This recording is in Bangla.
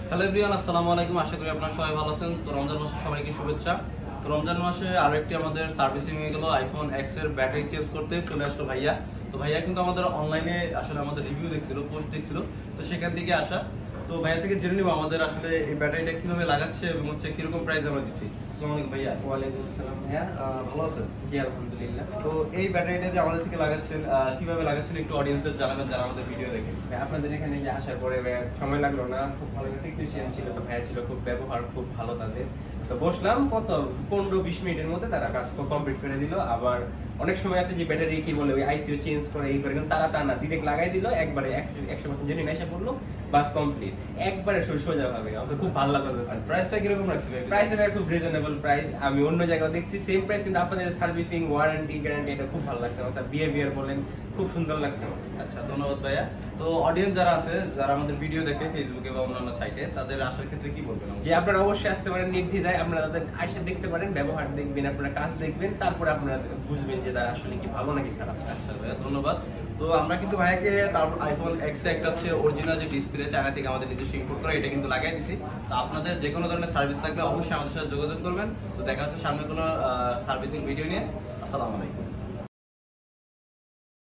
হ্যালো এভরিওয়ান, আসসালামু আলাইকুম। আশা করি আপনারা সবাই ভালো আছেন। তো রমজান মাসে সবাইকে শুভেচ্ছা। তো রমজান মাসে আরো একটি আমাদের সার্ভিসিং হয়ে গেল আইফোন এক্স এর ব্যাটারি চেঞ্জ করতে চলে আসলো ভাইয়া। তো ভাইয়া কিন্তু আমাদের অনলাইনে আসলে আমাদের রিভিউ দেখছিল, পোস্ট দেখছিল, তো সেখান থেকে আসা। তো ভাইয়া থেকে জেনে নিব আমাদের আসলে এই ব্যাটারিটা কিভাবে লাগাচ্ছে এবং হচ্ছে কিরকম প্রাইস আমরা দিচ্ছি। আসসালামু আলাইকুম ভাইয়া। ওয়ালাইকুম আসসালাম ভাইয়া। ভালো আছেন? জি আলহামদুলিল্লাহ। তো এই ব্যাটারিটা যে আমাদের থেকে লাগাচ্ছেন, কিভাবে লাগাচ্ছেন একটু অডিয়েন্সদের জানাবেন যারা আমাদের ভিডিও দেখেন। আপনাদের এখানে যে আসার পরে ভাইয়া সময় লাগলো না, খুব ভালো টেকনিশিয়ান ছিল, তো ভাইয়া ছিল, খুব ব্যবহার খুব ভালো তাদের। তো বসলাম কত 15-20 মিনিটের মধ্যে তারা কাজ কমপ্লিট করে দিল। আবার অনেক সময় আছে যে ব্যাটারি কি বলে ওই আইসিও চেঞ্জ করে এই করে, কিন্তু তারা তা না, ডিরেক্ট লাগাই দিল একবারে 100% জেনে এসে পড়লো, বাস কমপ্লিট একবারে সোজা ভাবে। আমার খুব ভালো লাগলো। প্রাইসটা কিরকম রাখছে? প্রাইসটা খুব রিজনেবল প্রাইস। আমি অন্য জায়গায় দেখছি সেম প্রাইস, কিন্তু আপনাদের সার্ভিসিং ওয়ারেন্টি গ্যারান্টি এটা খুব ভালো লাগছে আমার। বিহেভিয়ার বলেন খুব সুন্দর লাগছে আমার। আচ্ছা, ধন্যবাদ ভাইয়া। তো অডিয়েন্স যারা আছে, যারা আমাদের ভিডিও দেখে ফেসবুকে বা অন্যান্য সাইটে, তাদের আসার ক্ষেত্রে কি বলবেন? যে আপনারা অবশ্যই আসতে পারেন নির্দ্বিধায়, আপনারা তাদের আইসা দেখতে পারেন, ব্যবহার দেখবেন, আপনারা কাজ দেখবেন, তারপরে আপনারা বুঝবেন যে তারা আসলে কি ভালো নাকি খারাপ। আচ্ছা ভাইয়া, ধন্যবাদ। তো আমরা কিন্তু ভাইয়াকে তার আইফোন এক্স একটা হচ্ছে অরিজিনাল যে ডিসপ্লে চায়না থেকে আমাদের নিজস্ব ইম্পোর্ট করা, এটা কিন্তু লাগাই দিছি। তো আপনাদের যে কোনো ধরনের সার্ভিস লাগবে অবশ্যই আমাদের সাথে যোগাযোগ করবেন। তো দেখা হচ্ছে সামনে কোনো সার্ভিসিং ভিডিও নিয়ে। আসসালামু আলাইকুম।